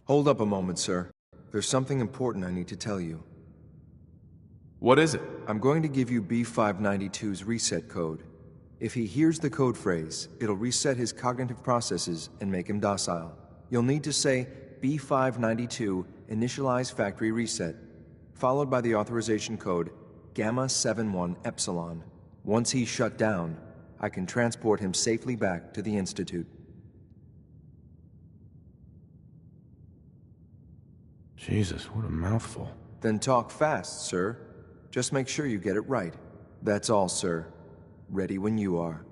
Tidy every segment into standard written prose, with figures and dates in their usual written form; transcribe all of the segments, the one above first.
Hold up a moment, sir. There's something important I need to tell you. What is it? I'm going to give you B592's reset code. If he hears the code phrase, it'll reset his cognitive processes and make him docile. You'll need to say B592 initialize factory reset, followed by the authorization code Gamma 71 Epsilon. Once he's shut down, I can transport him safely back to the Institute. Jesus, what a mouthful. Then talk fast, sir. Just make sure you get it right. That's all, sir. Ready when you are.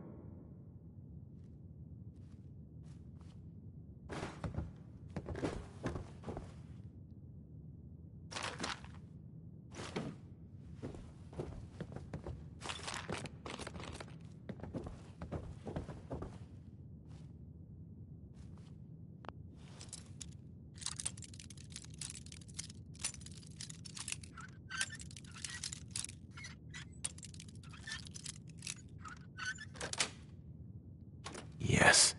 Yes.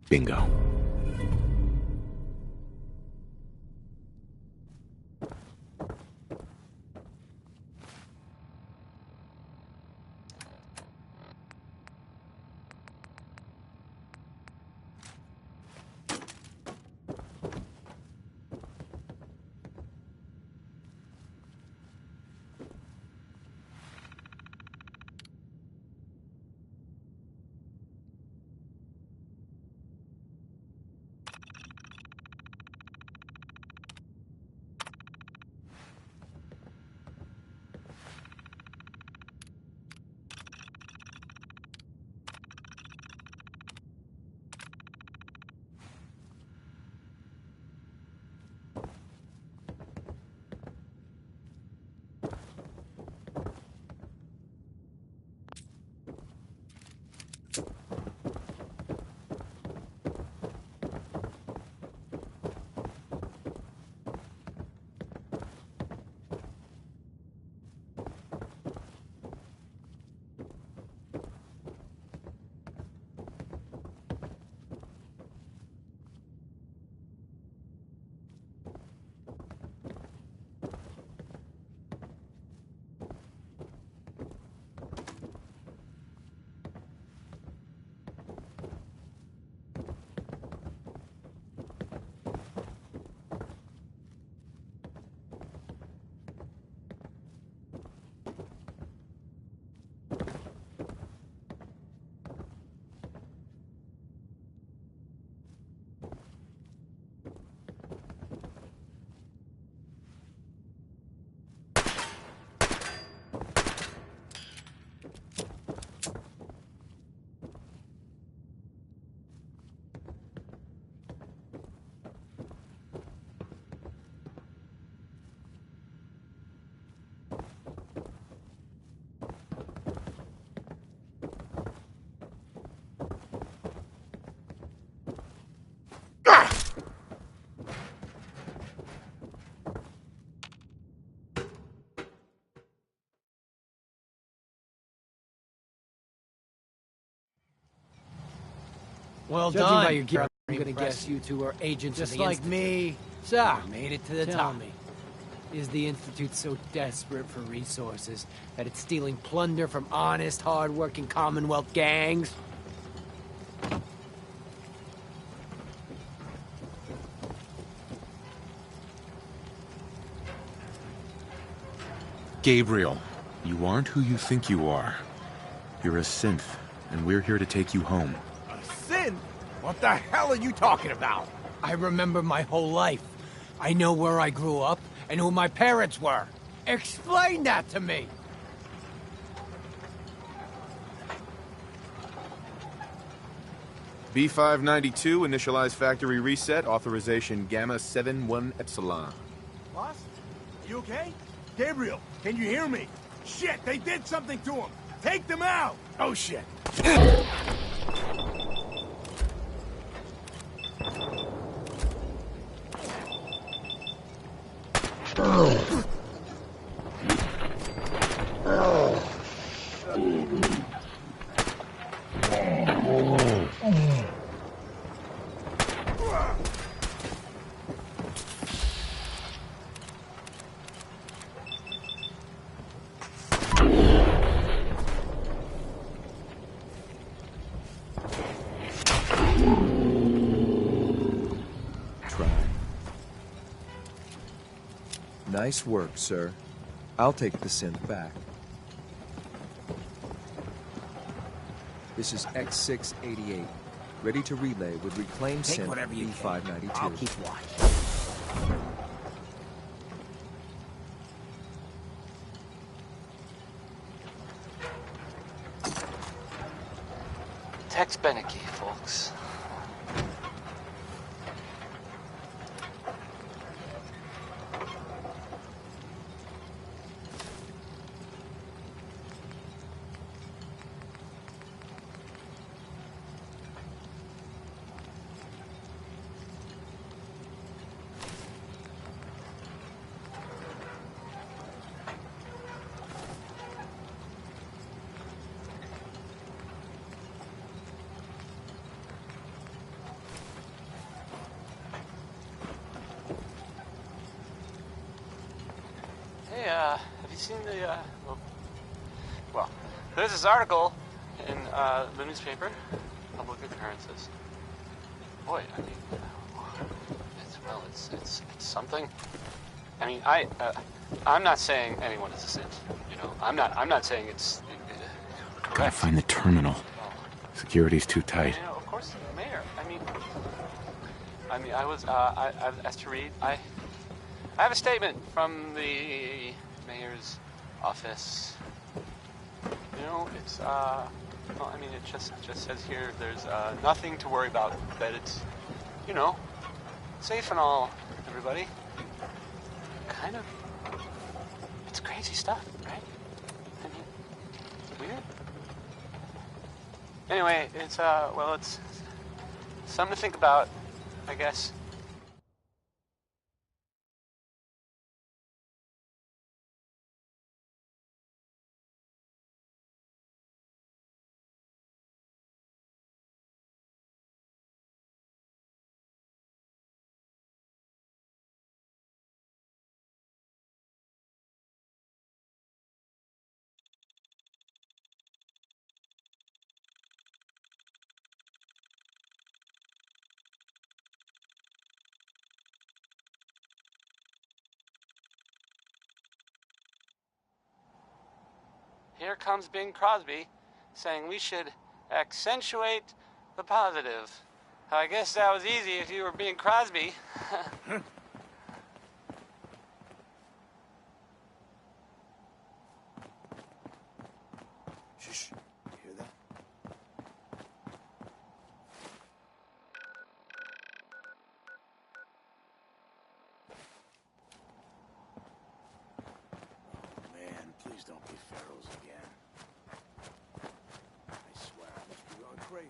Bingo. Well Judging done. by your gear, I'm gonna guess you two are agents Just of the like Institute. me. So, Made it to the tell top. me, is the Institute so desperate for resources that it's stealing plunder from honest, hard-working Commonwealth gangs? Gabriel, you aren't who you think you are. You're a synth, and we're here to take you home. A sin? What the hell are you talking about? I remember my whole life. I know where I grew up and who my parents were. Explain that to me! B592, initialize factory reset, authorization Gamma 71 Epsilon. Boss? You okay? Gabriel, can you hear me? Shit, they did something to him! Take them out! Oh shit. Nice work, sir. I'll take the synth back. This is X688, ready to relay with reclaimed Take synth whatever you can. B592. I'll keep watch. Tex Beneke, folks. Hey, have you seen the, well, there's this article in, the newspaper, Public Occurrences. Boy, I mean, it's something. I mean, I'm not saying anyone is a synth, you know? I'm not saying it's, Gotta correct. find the terminal. Security's too tight. You know, of course, the mayor. I've asked to read. I have a statement from the mayor's office. You know, it's well, I mean, it just says here there's nothing to worry about. That it's, you know, safe and all. Everybody, kind of. It's crazy stuff, right? I mean, weird. Anyway, it's well, it's something to think about, I guess. Here comes Bing Crosby saying we should accentuate the positive. I guess that was easy if you were Bing Crosby. Shh. You hear that? Oh, man, please don't be Pharaohs again. I swear I must be going crazy.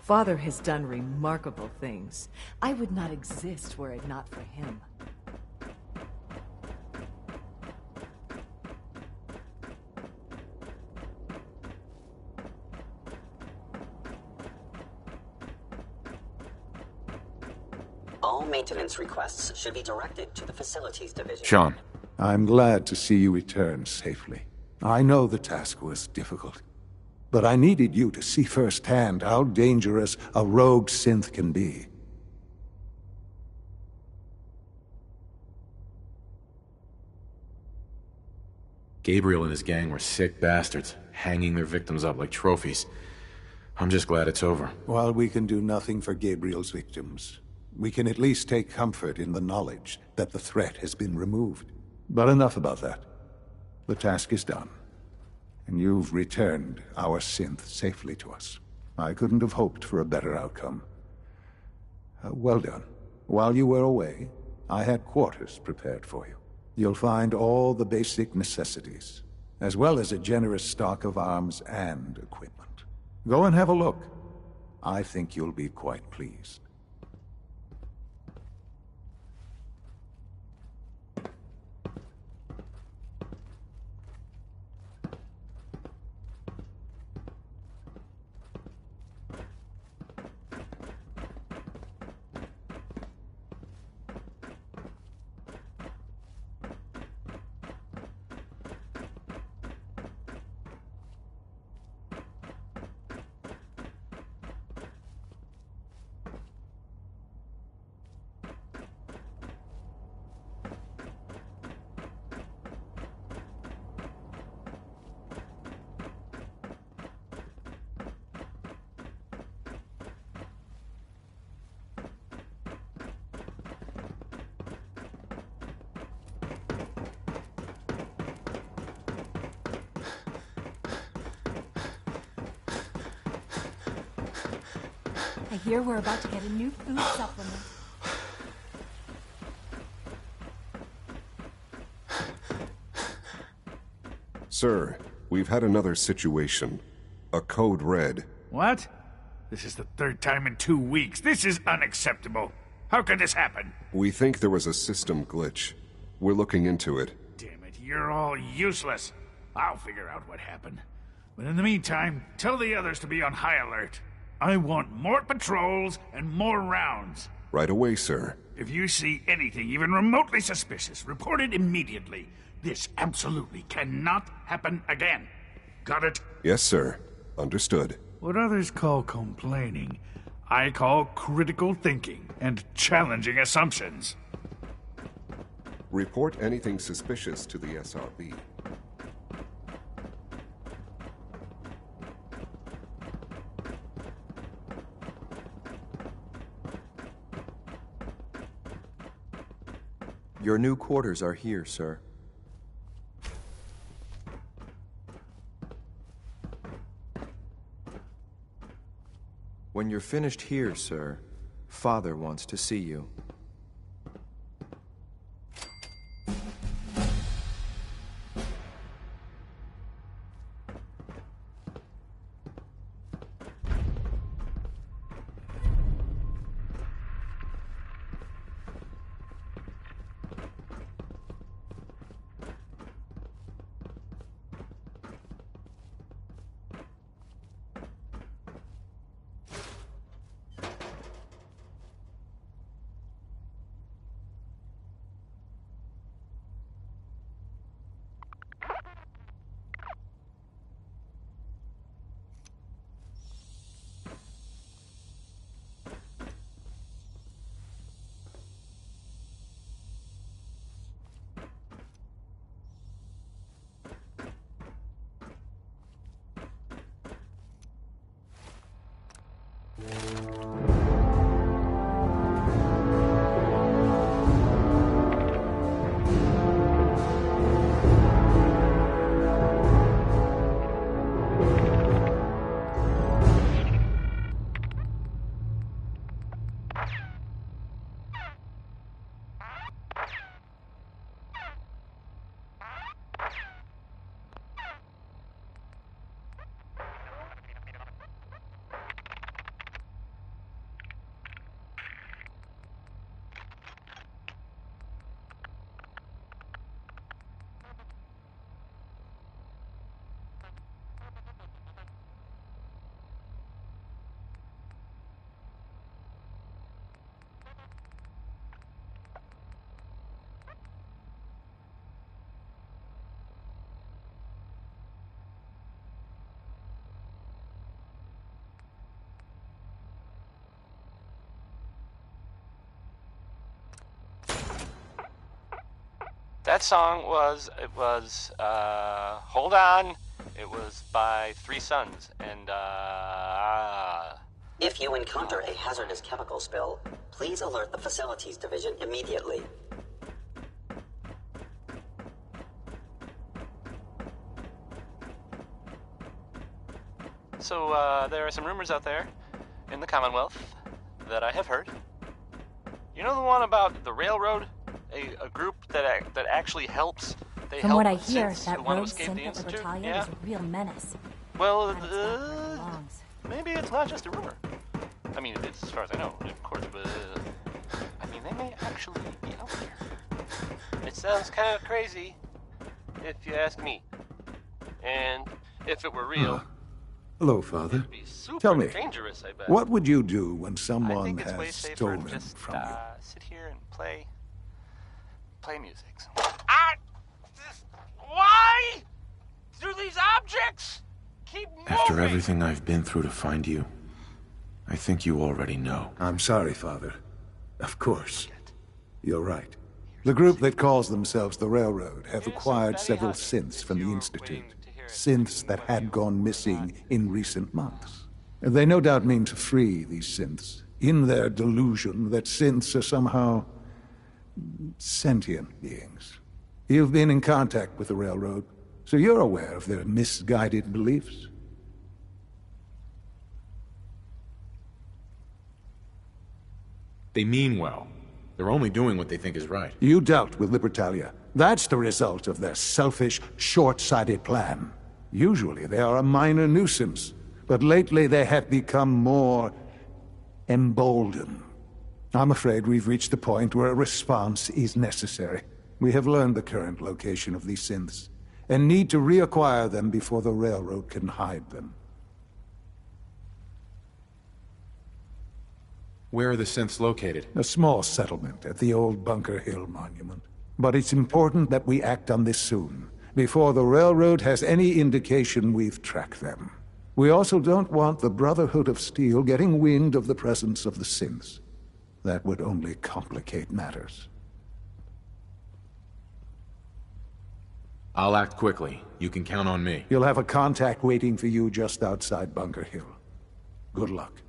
Father has done remarkable things. I would not exist were it not for him. All maintenance requests should be directed to the Facilities Division. Sean. I'm glad to see you return safely. I know the task was difficult, but I needed you to see firsthand how dangerous a rogue synth can be. Gabriel and his gang were sick bastards, hanging their victims up like trophies. I'm just glad it's over. While we can do nothing for Gabriel's victims, we can at least take comfort in the knowledge that the threat has been removed. But enough about that. The task is done, and you've returned our synth safely to us. I couldn't have hoped for a better outcome. Well done. While you were away, I had quarters prepared for you. You'll find all the basic necessities, as well as a generous stock of arms and equipment. Go and have a look. I think you'll be quite pleased. I hear we're about to get a new food supplement. Sir, we've had another situation. A code red. What? This is the third time in 2 weeks. This is unacceptable. How could this happen? We think there was a system glitch. We're looking into it. Damn it, you're all useless. I'll figure out what happened. But in the meantime, tell the others to be on high alert. I want more patrols and more rounds. Right away, sir. If you see anything even remotely suspicious, report it immediately. This absolutely cannot happen again. Got it? Yes, sir. Understood. What others call complaining, I call critical thinking and challenging assumptions. Report anything suspicious to the SRB. Your new quarters are here, sir. When you're finished here, sir, Father wants to see you. That song was, Hold On. It was by Three Sons, and, If you encounter a hazardous chemical spill, please alert the Facilities Division immediately. So, there are some rumors out there in the Commonwealth that I have heard. You know the one about the railroad? A group that actually helps. From what I hear, synths that who want to rogue escape synth the at Institute. Libertalia Yeah? is a real menace. Well, And it's not where it belongs. maybe it's not just a rumor. I mean, it's as far as I know, of course, but I mean, they may actually be out there. It sounds kind of crazy, if you ask me. And if it were real, Hello, Father. it'd be super Tell me, dangerous, I bet. what would you do when I someone think it's way has safer stolen to just from you? sit here and play music. Why do these objects keep moving? After everything I've been through to find you, I think you already know. I'm sorry, Father. Of course. You're right. The group that calls themselves the Railroad have acquired several synths from the Institute. Synths that had gone missing in recent months. They no doubt mean to free these synths, in their delusion that synths are somehow sentient beings. You've been in contact with the Railroad, so you're aware of their misguided beliefs. They mean well. They're only doing what they think is right. You dealt with Libertalia. That's the result of their selfish, short-sighted plan. Usually they are a minor nuisance, but lately they have become more emboldened. I'm afraid we've reached the point where a response is necessary. We have learned the current location of these synths, and need to reacquire them before the Railroad can hide them. Where are the synths located? A small settlement at the old Bunker Hill Monument. But it's important that we act on this soon, before the Railroad has any indication we've tracked them. We also don't want the Brotherhood of Steel getting wind of the presence of the synths. That would only complicate matters. I'll act quickly. You can count on me. You'll have a contact waiting for you just outside Bunker Hill. Good luck.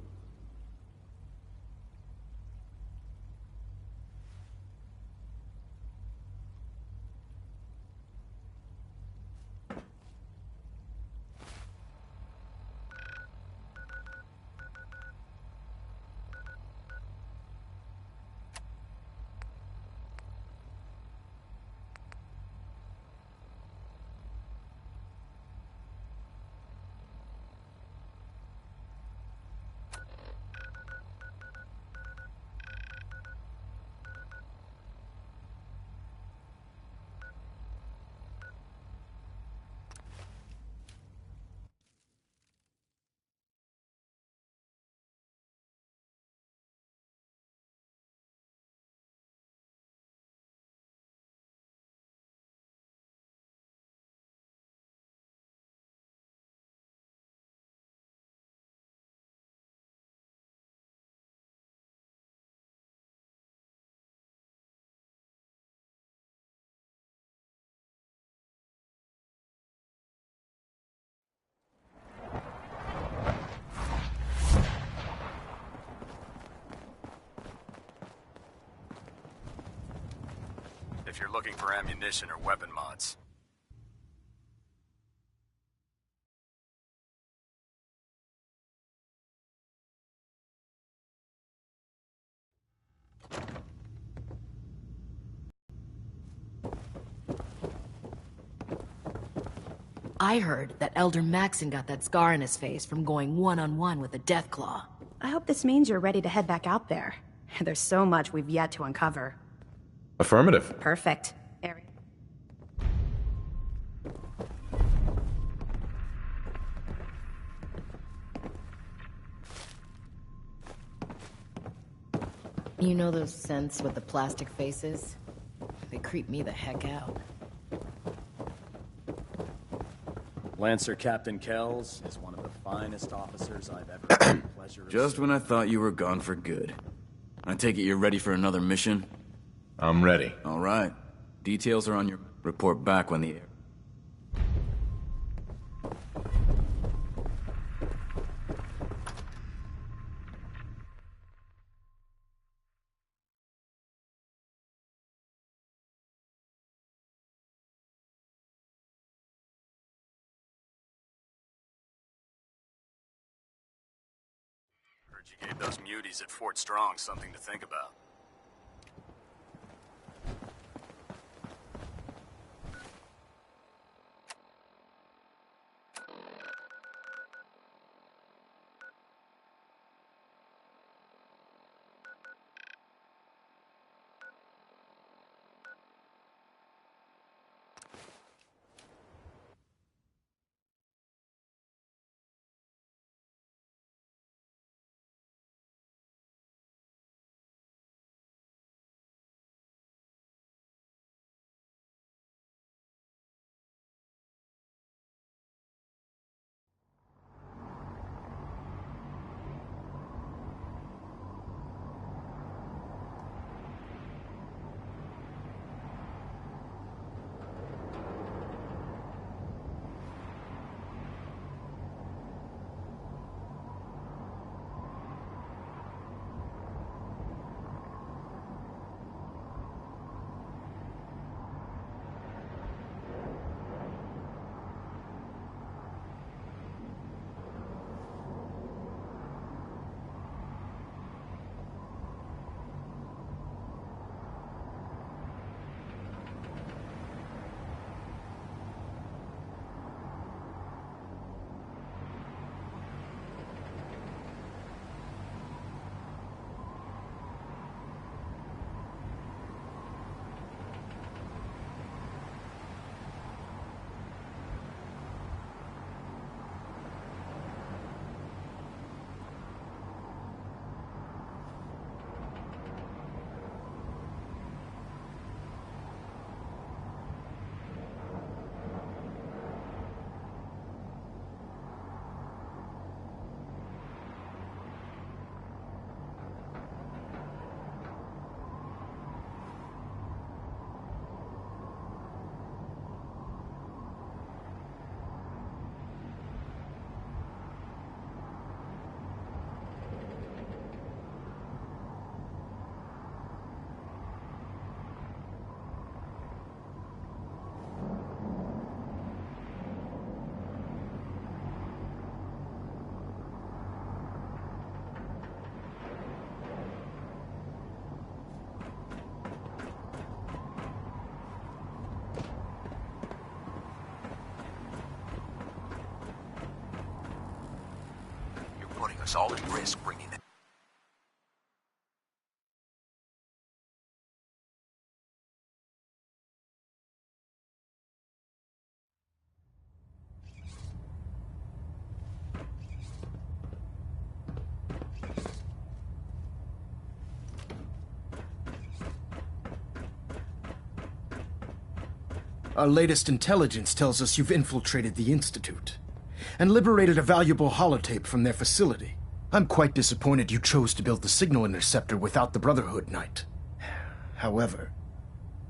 If you're looking for ammunition or weapon mods. I heard that Elder Maxon got that scar in his face from going one-on-one with the Deathclaw. I hope this means you're ready to head back out there. There's so much we've yet to uncover. Affirmative. Perfect. Area. You know those synths with the plastic faces? They creep me the heck out. Lancer Captain Kells is one of the finest officers I've ever had the pleasure of Just when I thought you were gone for good. I take it you're ready for another mission? I'm ready. All right. Details are on your... Report back when the air... Heard you gave those muties at Fort Strong something to think about. Us all at risk bringing them. Our latest intelligence tells us you've infiltrated the Institute and liberated a valuable holotape from their facility. I'm quite disappointed you chose to build the signal interceptor without the Brotherhood, Knight. However,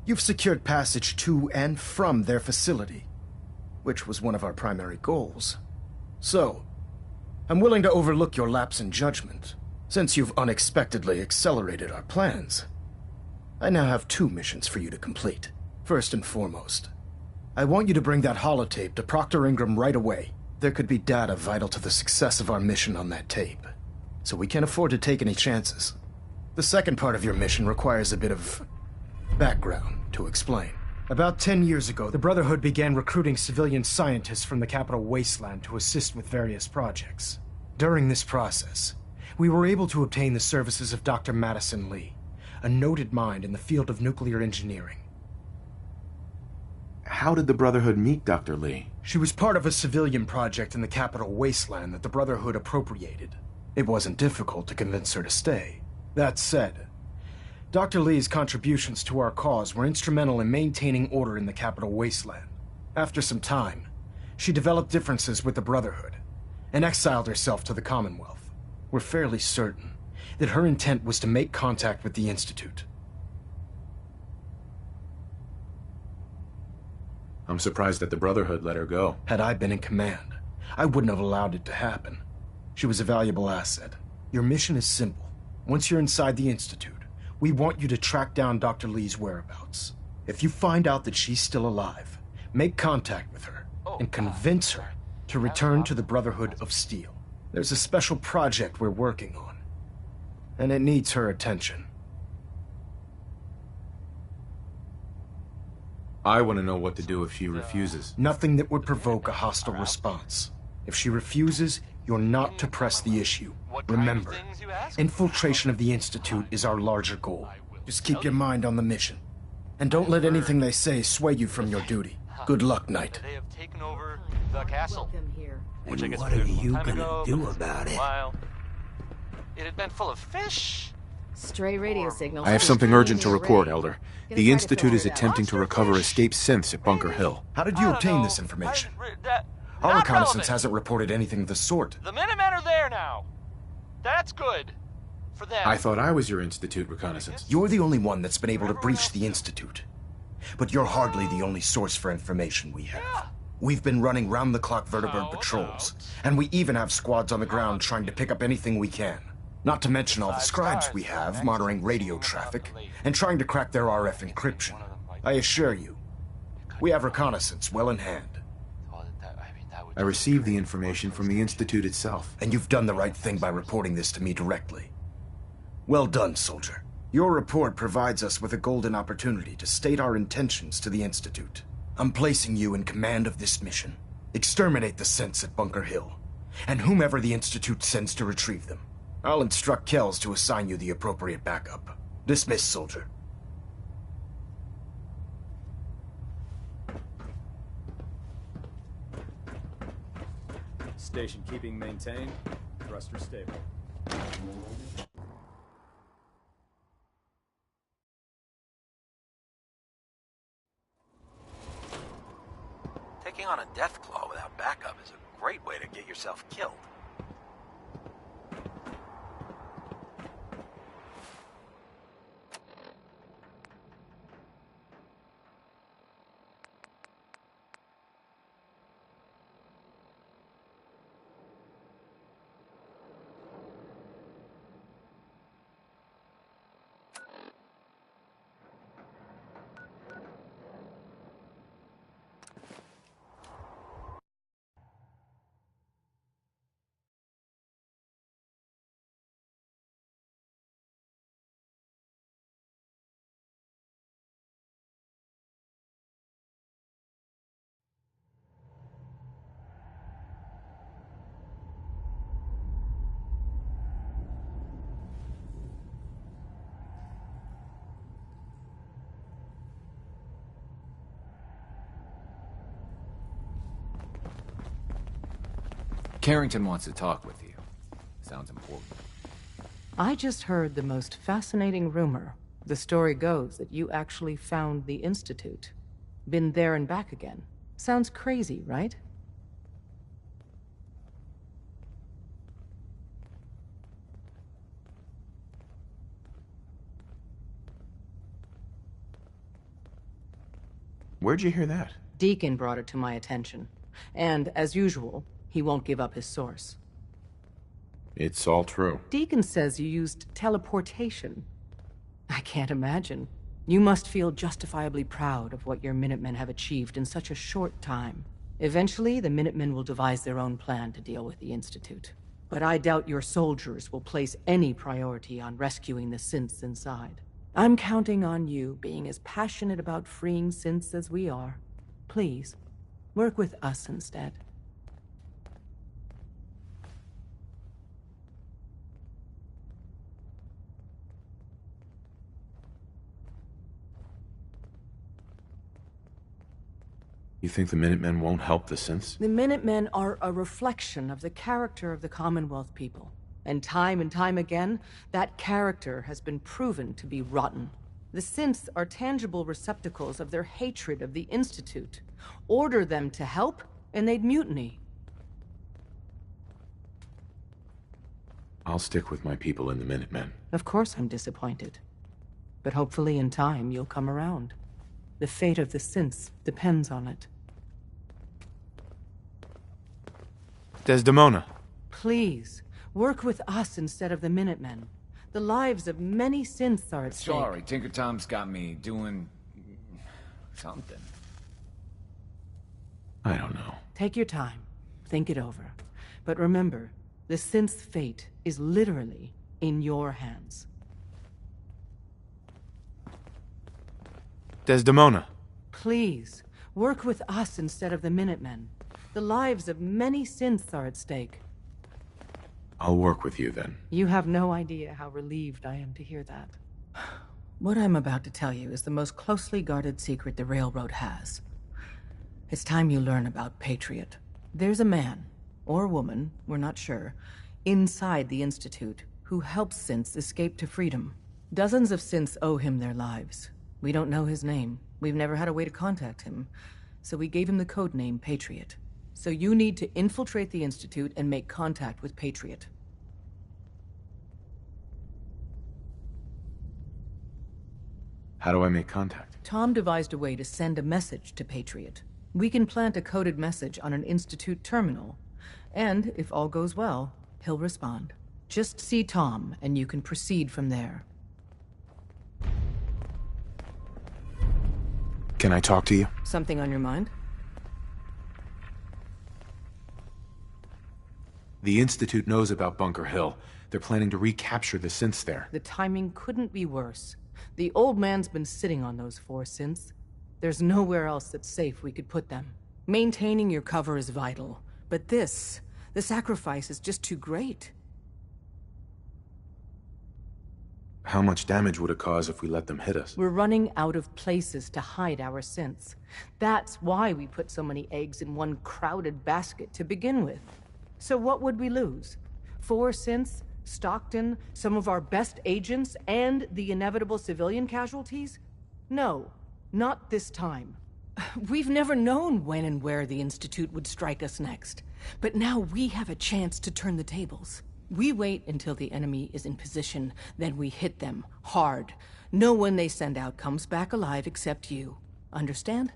you've secured passage to and from their facility, which was one of our primary goals. So, I'm willing to overlook your lapse in judgment, since you've unexpectedly accelerated our plans. I now have 2 missions for you to complete. First and foremost, I want you to bring that holotape to Proctor Ingram right away. There could be data vital to the success of our mission on that tape, so we can't afford to take any chances. The second part of your mission requires a bit of background to explain. About 10 years ago, the Brotherhood began recruiting civilian scientists from the capital wasteland to assist with various projects. During this process, we were able to obtain the services of Dr. Madison Lee, a noted mind in the field of nuclear engineering. How did the Brotherhood meet Dr. Lee? She was part of a civilian project in the capital wasteland that the Brotherhood appropriated. It wasn't difficult to convince her to stay. That said, Dr. Lee's contributions to our cause were instrumental in maintaining order in the capital wasteland. After some time, she developed differences with the Brotherhood and exiled herself to the Commonwealth. We're fairly certain that her intent was to make contact with the Institute. I'm surprised that the Brotherhood let her go. Had I been in command, I wouldn't have allowed it to happen. She was a valuable asset. Your mission is simple. Once you're inside the Institute, we want you to track down Dr. Lee's whereabouts. If you find out that she's still alive, make contact with her and convince her to return to the Brotherhood of Steel. There's a special project we're working on, and it needs her attention. I want to know what to do if she refuses. Nothing that would provoke a hostile response. If she refuses, you're not to press the issue. Remember, infiltration of the Institute is our larger goal. Just keep your mind on the mission. And don't let anything they say sway you from your duty. Good luck, Knight. They have taken over the castle. Which I guess what are you gonna do about it? It had been full of fish. Stray radio signals. I have something urgent to report, Elder. The Institute is attempting to recover escaped synths at Bunker Hill. How did you obtain this information? Our reconnaissance hasn't reported anything of the sort. The Minutemen are there now. That's good. For them. I thought I was your Institute reconnaissance. You're the only one that's been able to breach the Institute. But you're hardly the only source for information we have. We've been running round-the-clock vertibird patrols, and we even have squads on the ground trying to pick up anything we can. Not to mention all the scribes we have monitoring radio traffic and trying to crack their RF encryption. I assure you, we have reconnaissance well in hand. I received the information from the Institute itself. And you've done the right thing by reporting this to me directly. Well done, soldier. Your report provides us with a golden opportunity to state our intentions to the Institute. I'm placing you in command of this mission. Exterminate the synths at Bunker Hill, and whomever the Institute sends to retrieve them. I'll instruct Kells to assign you the appropriate backup. Dismissed, soldier. Station keeping maintained. Thruster stable. Taking on a Deathclaw without backup is a great way to get yourself killed. Carrington wants to talk with you. Sounds important. I just heard the most fascinating rumor. The story goes that you actually found the Institute. Been there and back again. Sounds crazy, right? Where'd you hear that? Deacon brought it to my attention. And, as usual, he won't give up his source. It's all true. Deacon says you used teleportation. I can't imagine. You must feel justifiably proud of what your Minutemen have achieved in such a short time. Eventually, the Minutemen will devise their own plan to deal with the Institute. But I doubt your soldiers will place any priority on rescuing the synths inside. I'm counting on you being as passionate about freeing synths as we are. Please, work with us instead. You think the Minutemen won't help the synths? The Minutemen are a reflection of the character of the Commonwealth people. And time again, that character has been proven to be rotten. The synths are tangible receptacles of their hatred of the Institute. Order them to help, and they'd mutiny. I'll stick with my people in the Minutemen. Of course I'm disappointed. But hopefully in time you'll come around. The fate of the synths depends on it. Desdemona. Please, work with us instead of the Minutemen. The lives of many synths are at stake. Sorry, Tinker Tom's got me doing... something. I don't know. Take your time. Think it over. But remember, the synth's fate is literally in your hands. Desdemona. Please, work with us instead of the Minutemen. The lives of many synths are at stake. I'll work with you then. You have no idea how relieved I am to hear that. What I'm about to tell you is the most closely guarded secret the Railroad has. It's time you learn about Patriot. There's a man, or woman, we're not sure, inside the Institute who helps synths escape to freedom. Dozens of synths owe him their lives. We don't know his name. We've never had a way to contact him. So we gave him the codename Patriot. So you need to infiltrate the Institute and make contact with Patriot. How do I make contact? Tom devised a way to send a message to Patriot. We can plant a coded message on an Institute terminal. And, if all goes well, he'll respond. Just see Tom, and you can proceed from there. Can I talk to you? Something on your mind? The Institute knows about Bunker Hill. They're planning to recapture the synths there. The timing couldn't be worse. The old man's been sitting on those 4 synths. There's nowhere else that's safe we could put them. Maintaining your cover is vital. But the sacrifice is just too great. How much damage would it cause if we let them hit us? We're running out of places to hide our synths. That's why we put so many eggs in one crowded basket to begin with. So what would we lose? 4 synths, Stockton, some of our best agents, and the inevitable civilian casualties? No, not this time. We've never known when and where the Institute would strike us next. But now we have a chance to turn the tables. We wait until the enemy is in position, then we hit them, hard. No one they send out comes back alive except you. Understand?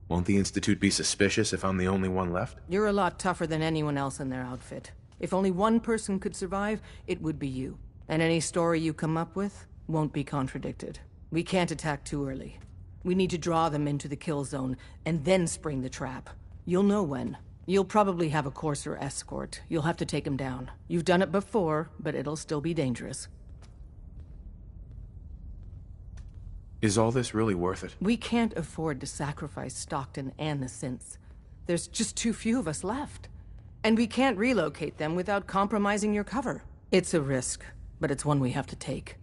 Won't the Institute be suspicious if I'm the only one left? You're a lot tougher than anyone else in their outfit. If only one person could survive, it would be you. And any story you come up with won't be contradicted. We can't attack too early. We need to draw them into the kill zone, and then spring the trap. You'll know when. You'll probably have a Courser escort. You'll have to take him down. You've done it before, but it'll still be dangerous. Is all this really worth it? We can't afford to sacrifice Stockton and the synths. There's just too few of us left. And we can't relocate them without compromising your cover. It's a risk, but it's one we have to take.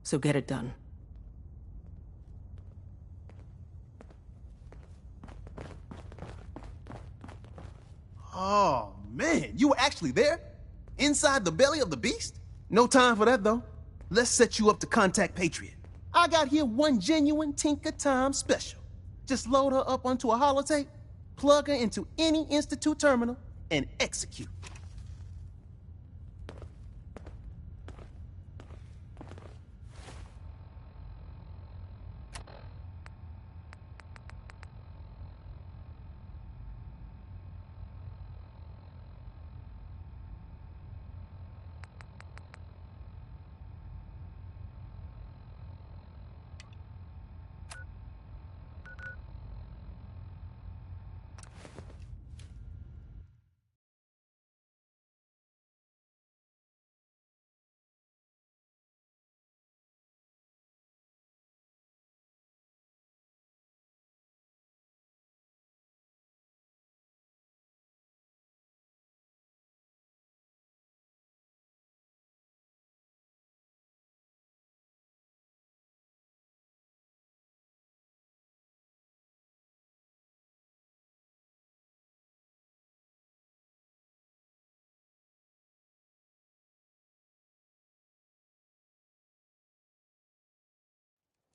So get it done. Oh, man, you were actually there? Inside the belly of the beast? No time for that, though. Let's set you up to contact Patriot. I got here one genuine Tinker Time special. Just load her up onto a holotape, plug her into any Institute terminal, and execute.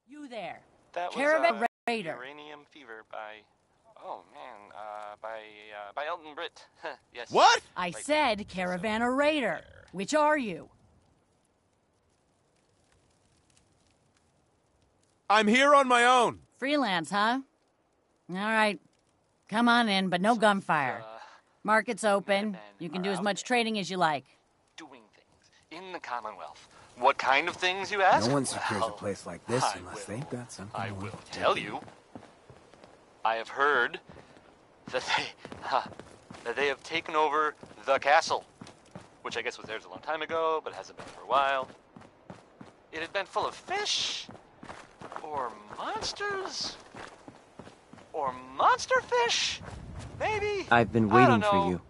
You there. That Caravan was Raider. Uranium Fever by... Oh, man. By Elton Britt. Yes. What? I Right. said Caravan Raider. Which are you? I'm here on my own. Freelance, huh? All right. Come on in, but no gunfire. Market's open. You can do as much trading as you like. Doing things in the Commonwealth. What kind of things, you ask? No one secures a place like this unless they've got something. I will tell you. I have heard that they have taken over the castle, which I guess was theirs a long time ago, but hasn't been for a while. It had been full of fish, or monsters, or monster fish, maybe. I've been waiting for you.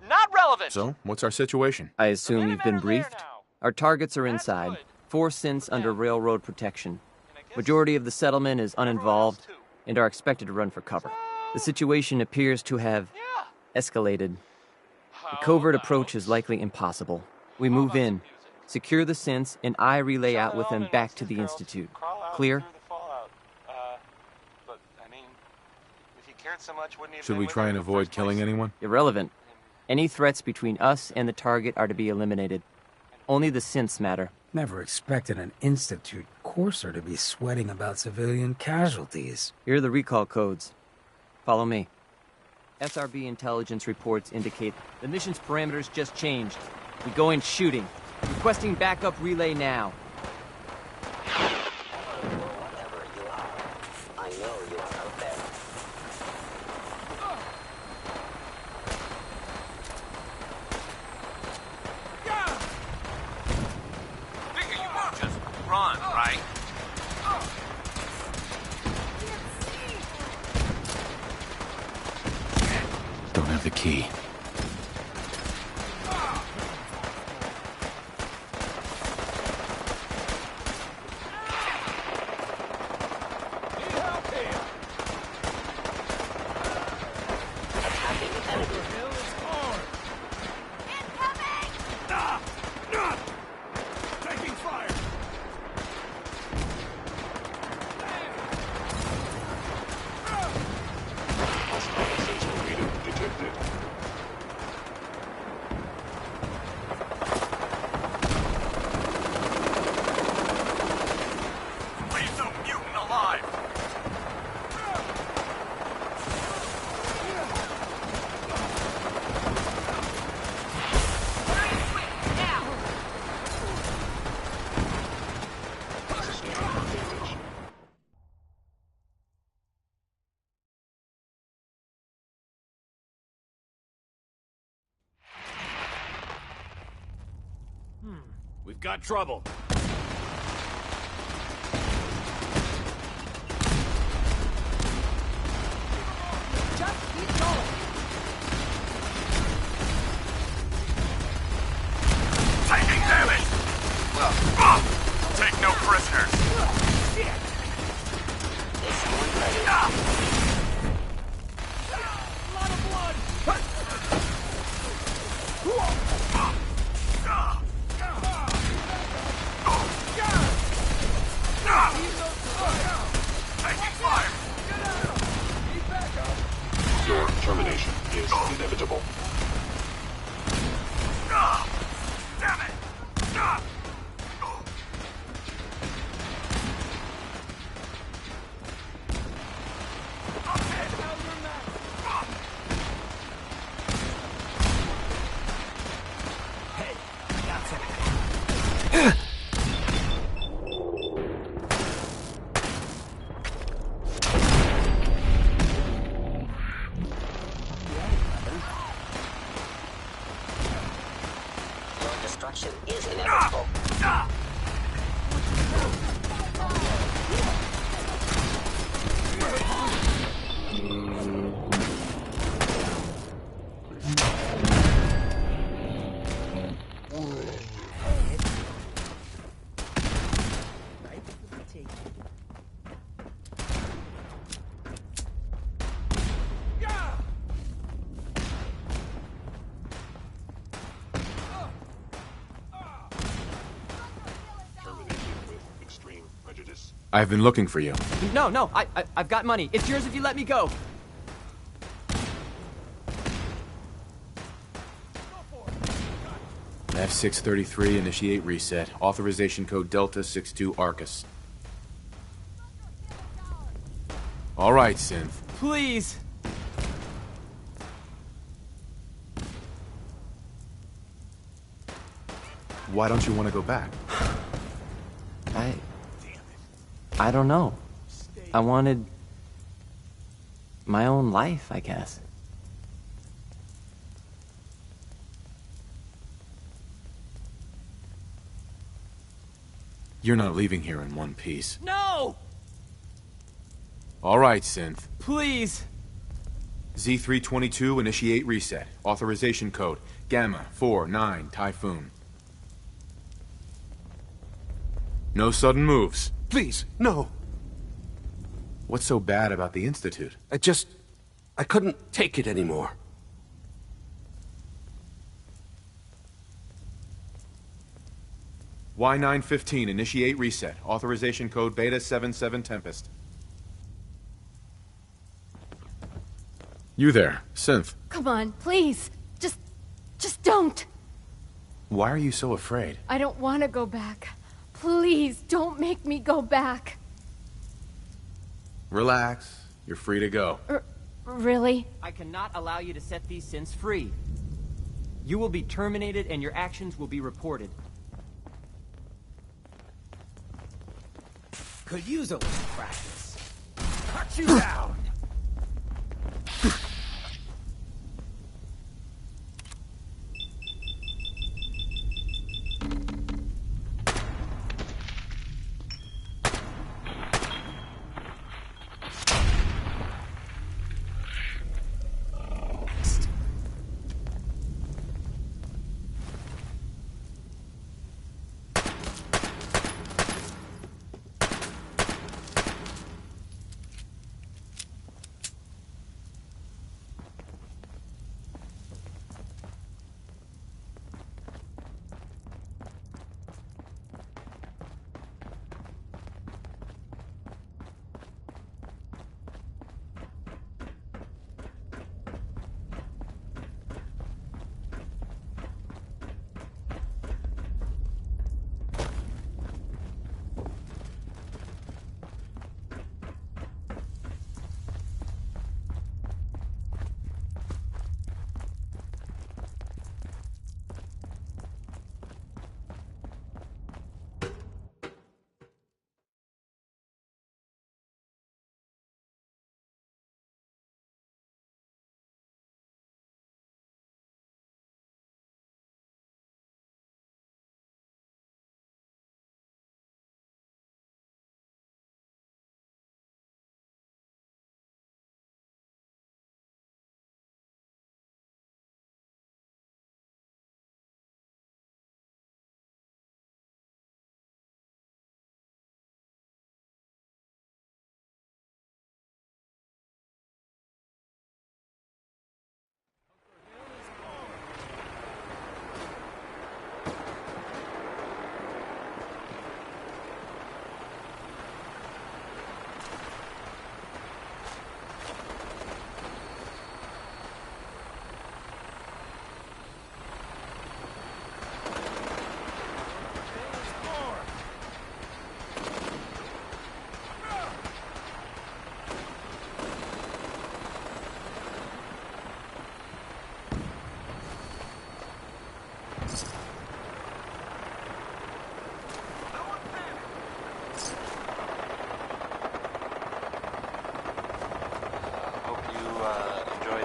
Not relevant. So, what's our situation? I assume you've been briefed? Our targets are inside. 4 synths under railroad protection. Majority of the settlement is uninvolved and are expected to run for cover. The situation appears to have escalated. A covert approach is likely impossible. We move in, secure the synths, and I relay out with them back to the Institute. Clear? Should we try and avoid killing anyone? Irrelevant. Any threats between us and the target are to be eliminated. Only the synths matter. Never expected an Institute courser to be sweating about civilian casualties. Here are the recall codes. Follow me. SRB intelligence reports indicate the mission's parameters just changed. We go in shooting. Requesting backup relay now. Whatever you are, I know you are out there. Figure you won't just run, right? Don't have the key. We've got trouble. Just keep going. Taking damage. Take no prisoners. This A lot of blood. Taking fire. Your termination is inevitable. Damn it. Your destruction is inevitable. I've been looking for you. No, I've got money. It's yours if you let me go. F633, initiate reset. Authorization code Delta 62 Arcus. All right, Synth. Please! Why don't you want to go back? I don't know. I wanted my own life, I guess. You're not leaving here in one piece. No! All right, Synth. Please! Z322, initiate reset. Authorization code, Gamma 49 Typhoon. No sudden moves. Please, no. What's so bad about the Institute? I couldn't take it anymore. Y915, initiate reset. Authorization code Beta 77 Tempest. You there, Synth. Come on, please. Just don't. Why are you so afraid? I don't want to go back. Please, don't make me go back. Relax. You're free to go. Really? I cannot allow you to set these synths free. You will be terminated and your actions will be reported. Could use a little practice. Cut you down!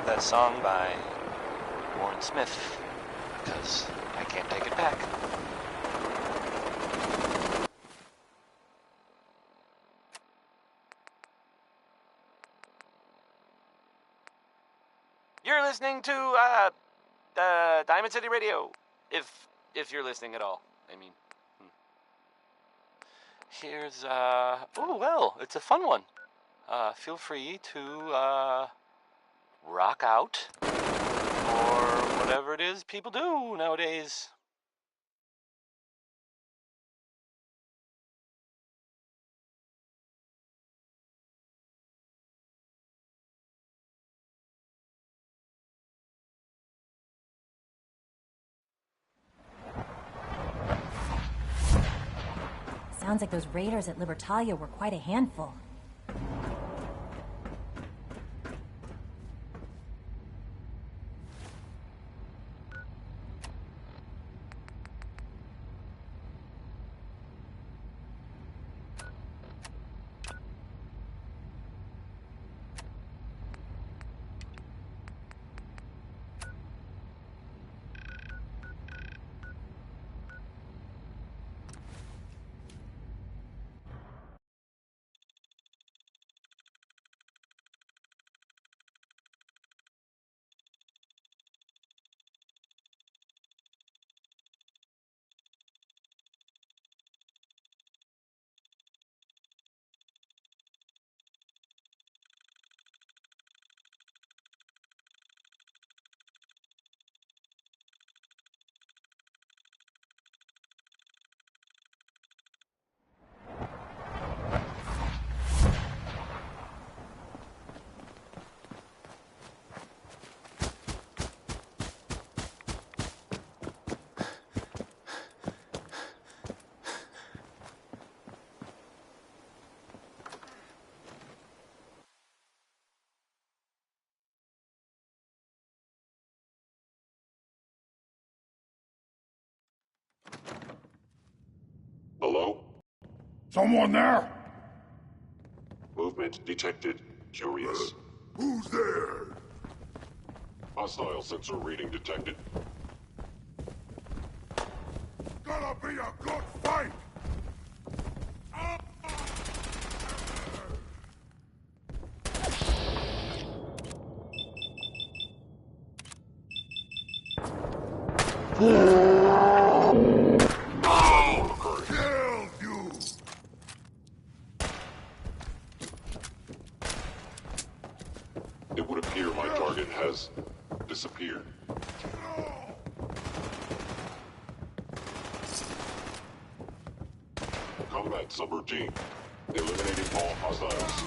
That song by Warren Smith, because I can't take it back. You're listening to Diamond City Radio, if you're listening at all. I mean, here's oh well, it's a fun one. Feel free to rock out, or whatever it is people do nowadays. Sounds like those raiders at Libertalia were quite a handful. Hello? Someone there? Movement detected. Curious. Who's there? Hostile sensor reading detected. Gonna be a good fight! Killed you! It would appear my target has disappeared. Combat subroutine. Eliminating all hostiles.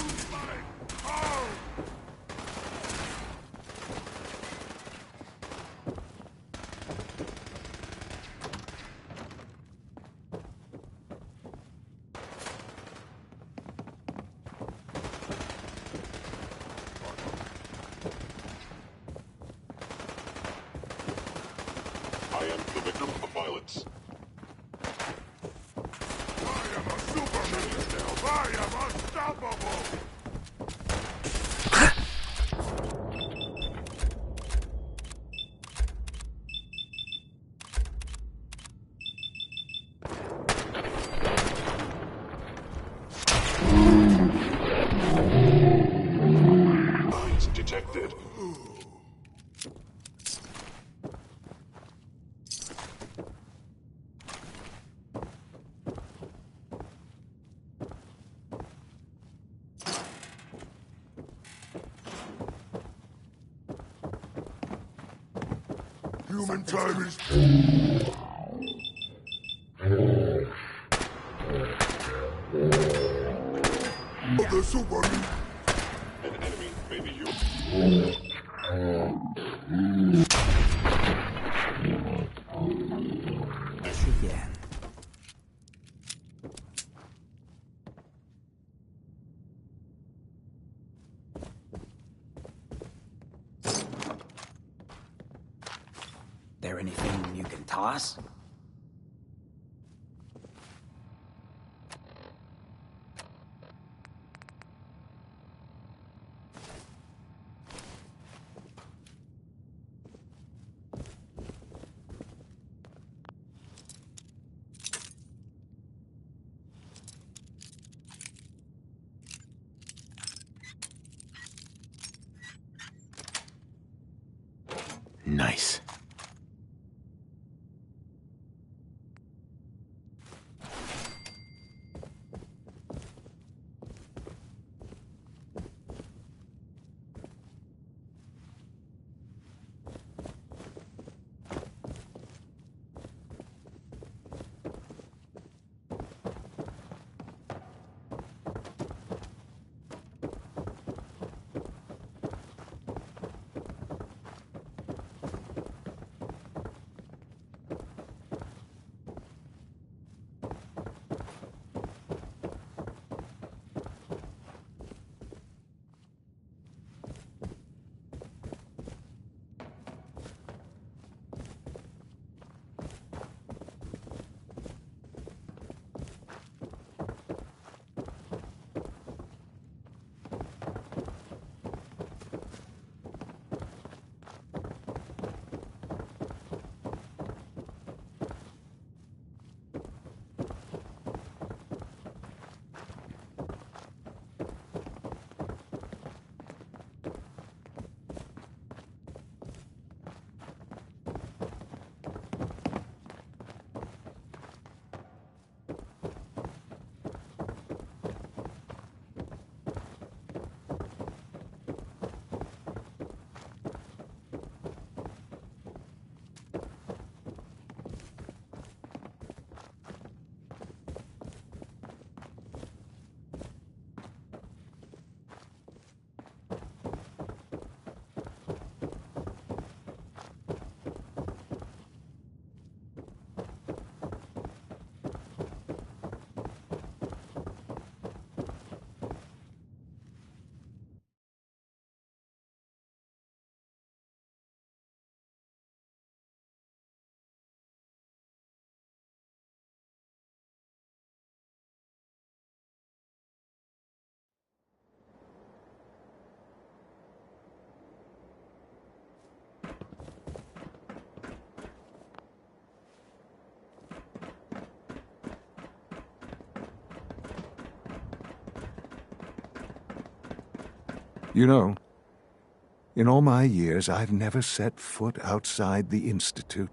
I am the victim of violence. I am unstoppable! Eyes detected. Human time is... The super... An enemy may be you. Again. There anything you can toss? Nice. You know, in all my years, I've never set foot outside the Institute.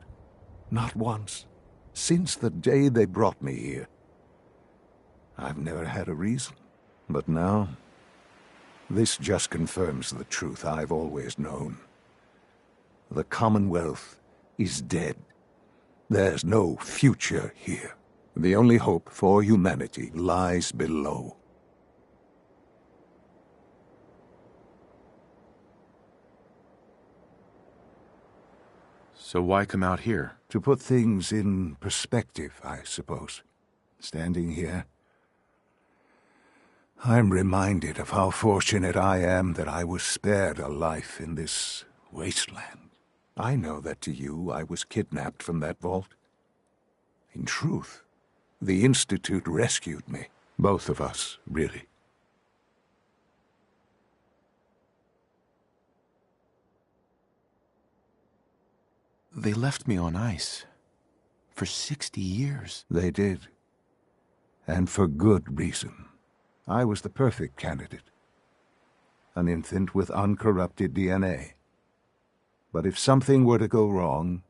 Not once. Since the day they brought me here. I've never had a reason. But now, this just confirms the truth I've always known. The Commonwealth is dead. There's no future here. The only hope for humanity lies below. So why come out here? To put things in perspective, I suppose. Standing here, I'm reminded of how fortunate I am that I was spared a life in this wasteland. I know that to you, I was kidnapped from that vault. In truth, the Institute rescued me. Both of us, really. They left me on ice. For 60 years. They did. And for good reason. I was the perfect candidate. An infant with uncorrupted DNA. But if something were to go wrong,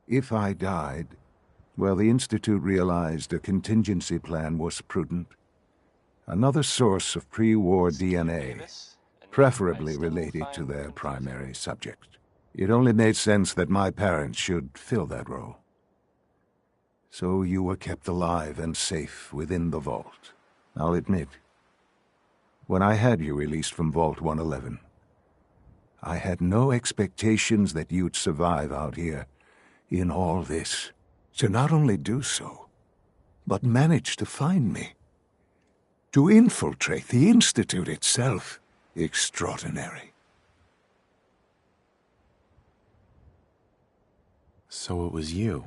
if I died, well, the Institute realized a contingency plan was prudent. Another source of pre-war DNA, preferably related to their primary subject. It only made sense that my parents should fill that role. So you were kept alive and safe within the vault. I'll admit, when I had you released from Vault 111, I had no expectations that you'd survive out here in all this. To not only do so, but manage to find me. To infiltrate the Institute itself. Extraordinary. So it was you.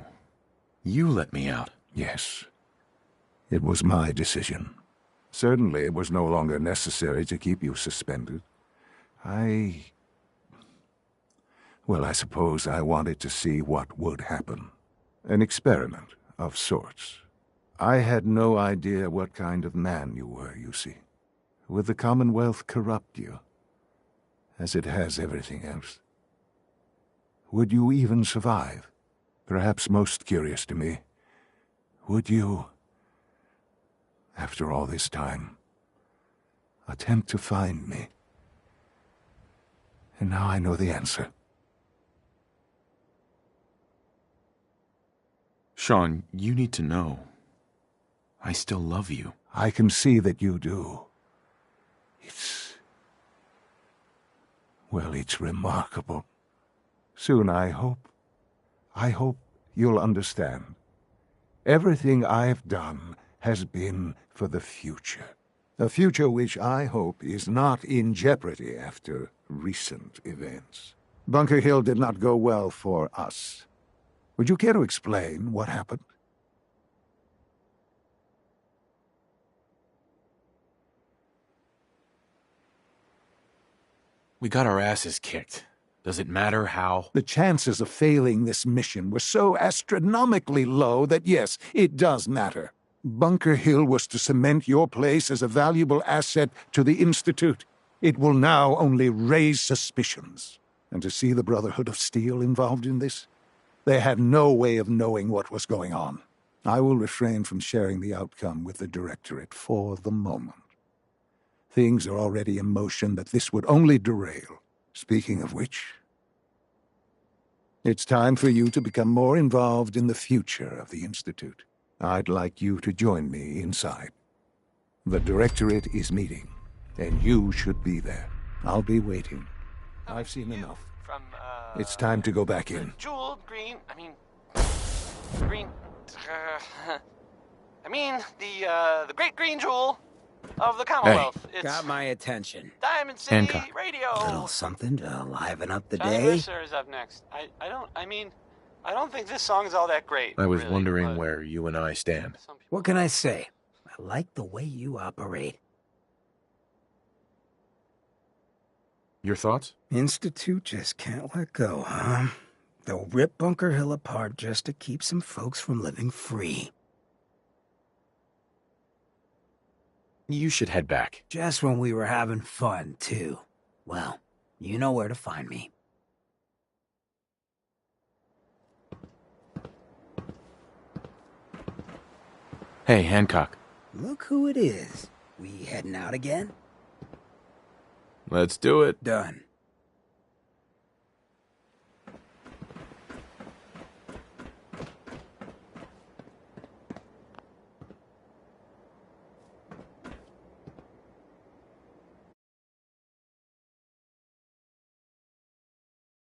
You let me out. Yes. It was my decision. Certainly it was no longer necessary to keep you suspended. Well, I suppose I wanted to see what would happen. An experiment of sorts. I had no idea what kind of man you were, you see. Would the Commonwealth corrupt you, as it has everything else? Would you even survive? Perhaps most curious to me, would you, after all this time, attempt to find me? And now I know the answer. Sean, you need to know. I still love you. I can see that you do. It's remarkable. Soon, I hope you'll understand. Everything I've done has been for the future. A future which I hope is not in jeopardy after recent events. Bunker Hill did not go well for us. Would you care to explain what happened? We got our asses kicked. Does it matter how? The chances of failing this mission were so astronomically low that yes, it does matter. Bunker Hill was to cement your place as a valuable asset to the Institute. It will now only raise suspicions. And to see the Brotherhood of Steel involved in this? They had no way of knowing what was going on. I will refrain from sharing the outcome with the Directorate for the moment. Things are already in motion that this would only derail. Speaking of which, it's time for you to become more involved in the future of the Institute. I'd like you to join me inside. The Directorate is meeting, and you should be there. I'll be waiting. I've seen enough. From, It's time to go back in. Jeweled green, green, the great green jewel of the Commonwealth. Hey. Got my attention. Diamond City Hancock. Radio. A little something to liven up the Johnny day. Mercer is up next. I don't think this song is all that great. I was really, wondering where you and I stand. What can I say? I like the way you operate. Your thoughts? Institute just can't let go, huh? They'll rip Bunker Hill apart just to keep some folks from living free. You should head back. Just when we were having fun, too. Well, you know where to find me. Hey, Hancock. Look who it is. We heading out again? Let's do it. Done.